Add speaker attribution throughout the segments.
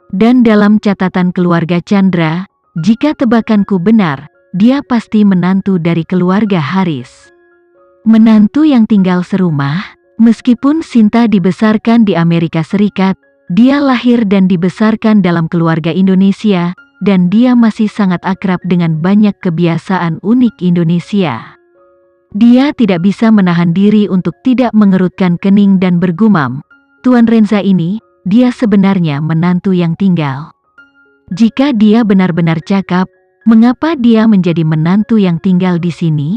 Speaker 1: Dan dalam catatan keluarga Chandra, jika tebakanku benar, dia pasti menantu dari keluarga Haris. Menantu yang tinggal serumah, meskipun Sinta dibesarkan di Amerika Serikat, dia lahir dan dibesarkan dalam keluarga Indonesia, dan dia masih sangat akrab dengan banyak kebiasaan unik Indonesia. Dia tidak bisa menahan diri untuk tidak mengerutkan kening dan bergumam, "Tuan Renza ini, dia sebenarnya menantu yang tinggal. Jika dia benar-benar cakap, mengapa dia menjadi menantu yang tinggal di sini?"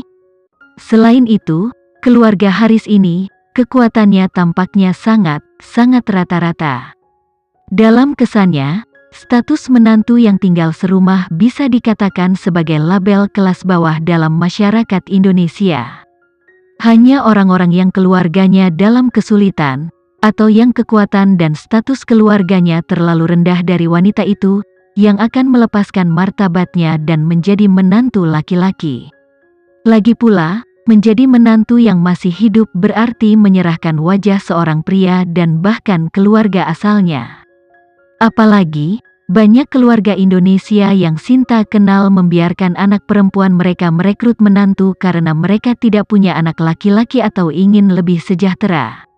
Speaker 1: Selain itu, keluarga Haris ini, kekuatannya tampaknya sangat rata-rata. Dalam kesannya, status menantu yang tinggal serumah bisa dikatakan sebagai label kelas bawah dalam masyarakat Indonesia. Hanya orang-orang yang keluarganya dalam kesulitan, atau yang kekuatan dan status keluarganya terlalu rendah dari wanita itu, yang akan melepaskan martabatnya dan menjadi menantu laki-laki. Lagi pula, menjadi menantu yang masih hidup berarti menyerahkan wajah seorang pria dan bahkan keluarga asalnya. Apalagi, banyak keluarga Indonesia yang Sinta kenal membiarkan anak perempuan mereka merekrut menantu karena mereka tidak punya anak laki-laki atau ingin lebih sejahtera.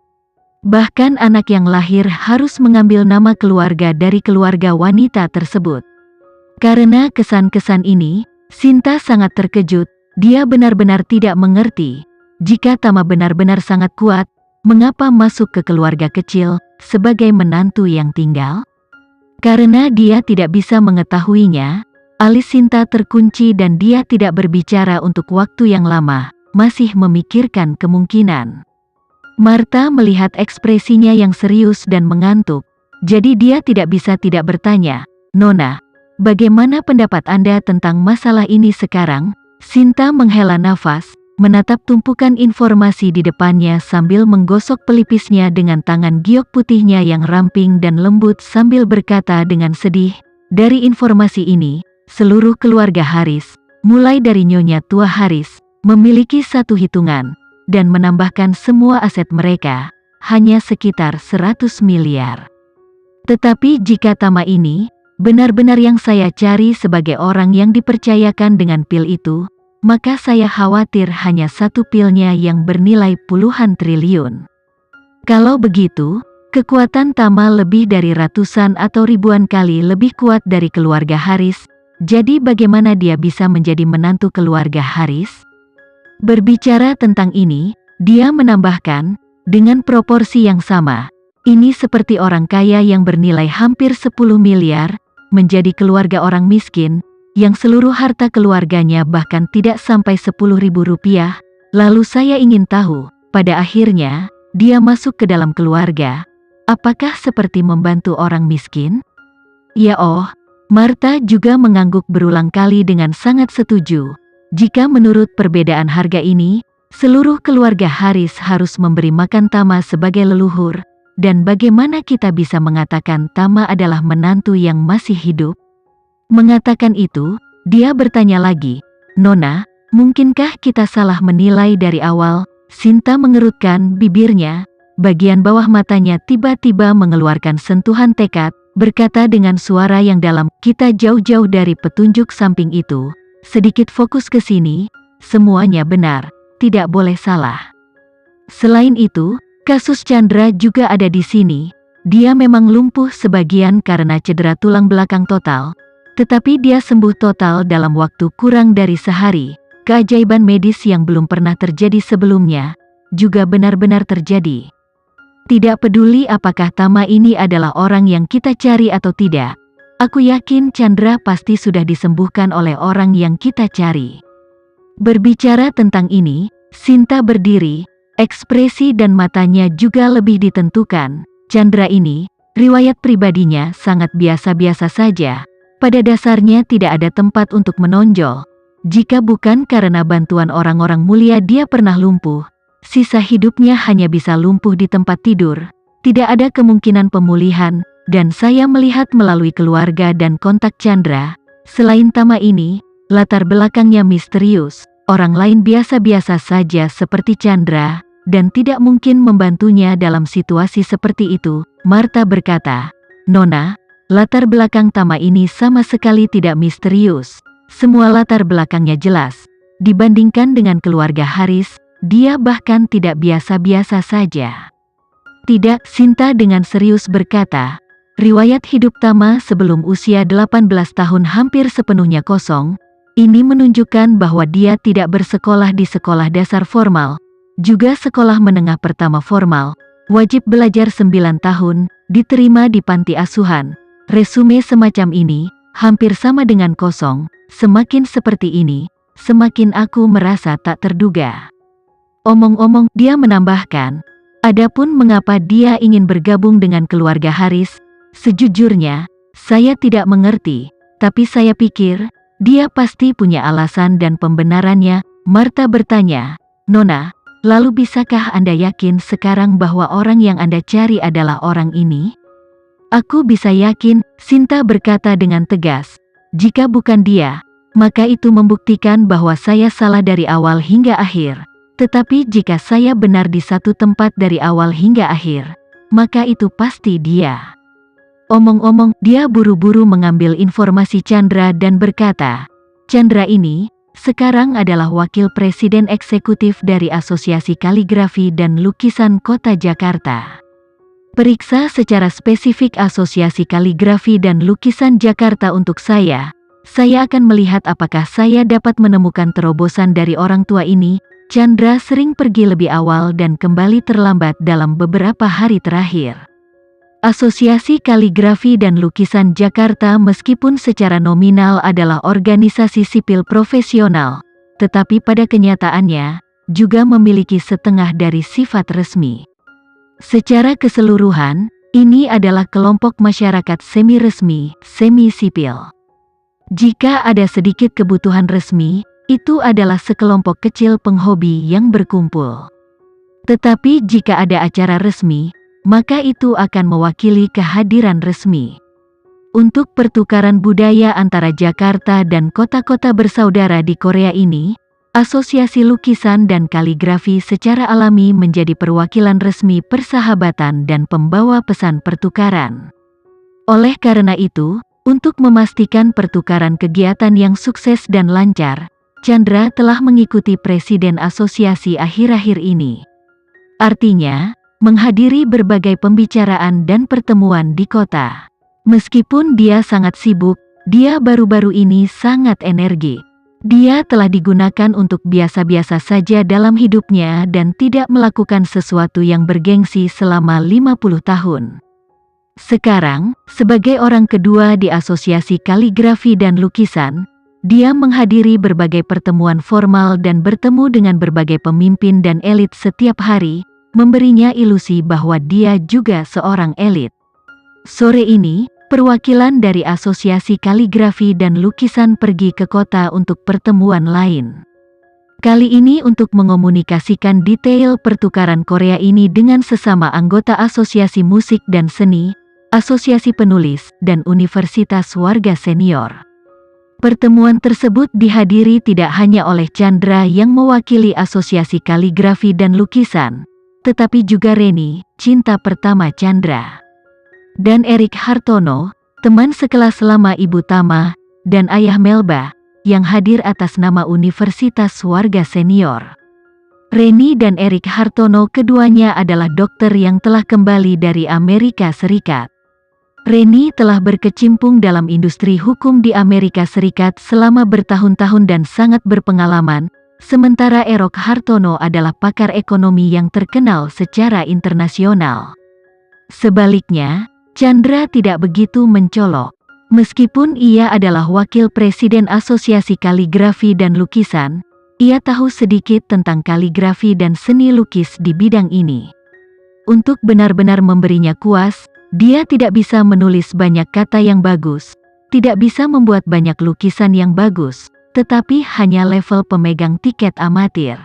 Speaker 1: Bahkan anak yang lahir harus mengambil nama keluarga dari keluarga wanita tersebut. Karena kesan-kesan ini, Sinta sangat terkejut. Dia benar-benar tidak mengerti, jika Tama benar-benar sangat kuat, mengapa masuk ke keluarga kecil sebagai menantu yang tinggal? Karena dia tidak bisa mengetahuinya, alis Sinta terkunci dan dia tidak berbicara untuk waktu yang lama, masih memikirkan kemungkinan. Marta melihat ekspresinya yang serius dan mengantuk, jadi dia tidak bisa tidak bertanya, "Nona, bagaimana pendapat Anda tentang masalah ini sekarang?" Sinta menghela nafas, menatap tumpukan informasi di depannya sambil menggosok pelipisnya dengan tangan giok putihnya yang ramping dan lembut sambil berkata dengan sedih, "Dari informasi ini, seluruh keluarga Haris, mulai dari Nyonya Tua Haris, memiliki satu hitungan, dan menambahkan semua aset mereka, hanya sekitar 100 miliar. Tetapi jika Tama ini, benar-benar yang saya cari sebagai orang yang dipercayakan dengan pil itu, maka saya khawatir hanya satu pilnya yang bernilai puluhan triliun. Kalau begitu, kekuatan Tama lebih dari ratusan atau ribuan kali lebih kuat dari keluarga Haris, jadi bagaimana dia bisa menjadi menantu keluarga Haris?" Berbicara tentang ini, dia menambahkan, dengan proporsi yang sama, ini seperti orang kaya yang bernilai hampir 10 miliar, menjadi keluarga orang miskin, yang seluruh harta keluarganya bahkan tidak sampai 10.000 rupiah, lalu saya ingin tahu, pada akhirnya, dia masuk ke dalam keluarga, apakah seperti membantu orang miskin? Ya Marta juga mengangguk berulang kali dengan sangat setuju, jika menurut perbedaan harga ini, seluruh keluarga Haris harus memberi makan Tama sebagai leluhur, dan bagaimana kita bisa mengatakan Tama adalah menantu yang masih hidup? Mengatakan itu, dia bertanya lagi, "Nona, mungkinkah kita salah menilai dari awal?" Sinta mengerutkan bibirnya, bagian bawah matanya tiba-tiba mengeluarkan sentuhan tekad, berkata dengan suara yang dalam, "Kita jauh-jauh dari petunjuk samping itu, sedikit fokus ke sini, semuanya benar, tidak boleh salah." Selain itu, kasus Chandra juga ada di sini. Dia memang lumpuh sebagian karena cedera tulang belakang total, tetapi dia sembuh total dalam waktu kurang dari sehari. Keajaiban medis yang belum pernah terjadi sebelumnya, juga benar-benar terjadi. Tidak peduli apakah Tama ini adalah orang yang kita cari atau tidak, aku yakin Chandra pasti sudah disembuhkan oleh orang yang kita cari. Berbicara tentang ini, Sinta berdiri, ekspresi dan matanya juga lebih ditentukan. Chandra ini, riwayat pribadinya sangat biasa-biasa saja. Pada dasarnya tidak ada tempat untuk menonjol. Jika bukan karena bantuan orang-orang mulia dia pernah lumpuh, sisa hidupnya hanya bisa lumpuh di tempat tidur. Tidak ada kemungkinan pemulihan, dan saya melihat melalui keluarga dan kontak Chandra. Selain Tama ini, latar belakangnya misterius, orang lain biasa-biasa saja seperti Chandra, dan tidak mungkin membantunya dalam situasi seperti itu. Marta berkata, "Nona, latar belakang Tama ini sama sekali tidak misterius. Semua latar belakangnya jelas. Dibandingkan dengan keluarga Haris, dia bahkan tidak biasa-biasa saja. Tidak, Sinta dengan serius berkata, riwayat hidup Tama sebelum usia 18 tahun hampir sepenuhnya kosong. Ini menunjukkan bahwa dia tidak bersekolah di sekolah dasar formal, juga sekolah menengah pertama formal, wajib belajar 9 tahun, diterima di panti asuhan. Resume semacam ini, hampir sama dengan kosong. Semakin seperti ini, semakin aku merasa tak terduga. Omong-omong, dia menambahkan, adapun mengapa dia ingin bergabung dengan keluarga Haris, sejujurnya, saya tidak mengerti, tapi saya pikir, dia pasti punya alasan dan pembenarannya. Martha bertanya, Nona, lalu bisakah Anda yakin sekarang bahwa orang yang Anda cari adalah orang ini? Aku bisa yakin, Sinta berkata dengan tegas. Jika bukan dia, maka itu membuktikan bahwa saya salah dari awal hingga akhir. Tetapi jika saya benar di satu tempat dari awal hingga akhir, maka itu pasti dia. Omong-omong, dia buru-buru mengambil informasi Chandra dan berkata, Chandra ini, sekarang adalah wakil presiden eksekutif dari Asosiasi Kaligrafi dan Lukisan Kota Jakarta. Periksa secara spesifik Asosiasi Kaligrafi dan Lukisan Jakarta untuk saya akan melihat apakah saya dapat menemukan terobosan dari orang tua ini. Chandra sering pergi lebih awal dan kembali terlambat dalam beberapa hari terakhir. Asosiasi Kaligrafi dan Lukisan Jakarta meskipun secara nominal adalah organisasi sipil profesional, tetapi pada kenyataannya, juga memiliki setengah dari sifat resmi. Secara keseluruhan, ini adalah kelompok masyarakat semi-resmi, semi-sipil. Jika ada sedikit kebutuhan resmi, itu adalah sekelompok kecil penghobi yang berkumpul. Tetapi jika ada acara resmi, maka itu akan mewakili kehadiran resmi. Untuk pertukaran budaya antara Jakarta dan kota-kota bersaudara di Korea ini, Asosiasi Lukisan dan Kaligrafi secara alami menjadi perwakilan resmi persahabatan dan pembawa pesan pertukaran. Oleh karena itu, untuk memastikan pertukaran kegiatan yang sukses dan lancar, Chandra telah mengikuti presiden asosiasi akhir-akhir ini. Artinya, menghadiri berbagai pembicaraan dan pertemuan di kota. Meskipun dia sangat sibuk, dia baru-baru ini sangat energik. Dia telah digunakan untuk biasa-biasa saja dalam hidupnya dan tidak melakukan sesuatu yang bergengsi selama 50 tahun. Sekarang, sebagai orang kedua di Asosiasi Kaligrafi dan Lukisan, dia menghadiri berbagai pertemuan formal dan bertemu dengan berbagai pemimpin dan elit setiap hari, memberinya ilusi bahwa dia juga seorang elit. Sore ini, perwakilan dari Asosiasi Kaligrafi dan Lukisan pergi ke kota untuk pertemuan lain. Kali ini untuk mengomunikasikan detail pertukaran Korea ini dengan sesama anggota Asosiasi Musik dan Seni, Asosiasi Penulis, dan Universitas Warga Senior. Pertemuan tersebut dihadiri tidak hanya oleh Chandra yang mewakili Asosiasi Kaligrafi dan Lukisan, tetapi juga Reni, cinta pertama Chandra, dan Erik Hartono, teman sekelas lama Ibu Tama, dan Ayah Melba, yang hadir atas nama Universitas Warga Senior. Reni dan Erik Hartono keduanya adalah dokter yang telah kembali dari Amerika Serikat. Reni telah berkecimpung dalam industri hukum di Amerika Serikat selama bertahun-tahun dan sangat berpengalaman, sementara Erik Hartono adalah pakar ekonomi yang terkenal secara internasional. Sebaliknya, Chandra tidak begitu mencolok. Meskipun ia adalah wakil presiden Asosiasi Kaligrafi dan Lukisan, ia tahu sedikit tentang kaligrafi dan seni lukis di bidang ini. Untuk benar-benar memberinya kuas, dia tidak bisa menulis banyak kata yang bagus, tidak bisa membuat banyak lukisan yang bagus, tetapi hanya level pemegang tiket amatir.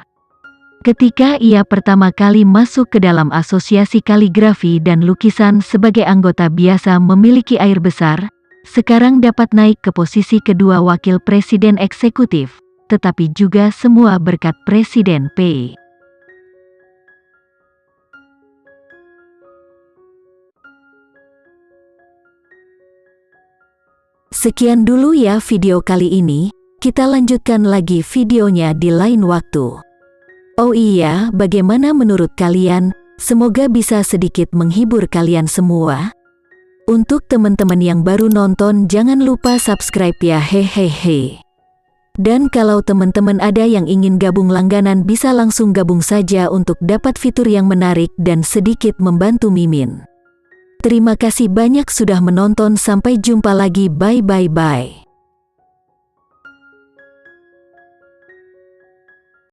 Speaker 1: Ketika ia pertama kali masuk ke dalam Asosiasi Kaligrafi dan Lukisan sebagai anggota biasa memiliki air besar, sekarang dapat naik ke posisi kedua wakil presiden eksekutif, tetapi juga semua berkat Presiden P. Sekian dulu ya video kali ini, kita lanjutkan lagi videonya di lain waktu. Oh iya, bagaimana menurut kalian? Semoga bisa sedikit menghibur kalian semua. Untuk teman-teman yang baru nonton, jangan lupa subscribe ya, hehehe. Dan kalau teman-teman ada yang ingin gabung langganan, bisa langsung gabung saja untuk dapat fitur yang menarik dan sedikit membantu Mimin. Terima kasih banyak sudah menonton, sampai jumpa lagi, bye bye bye.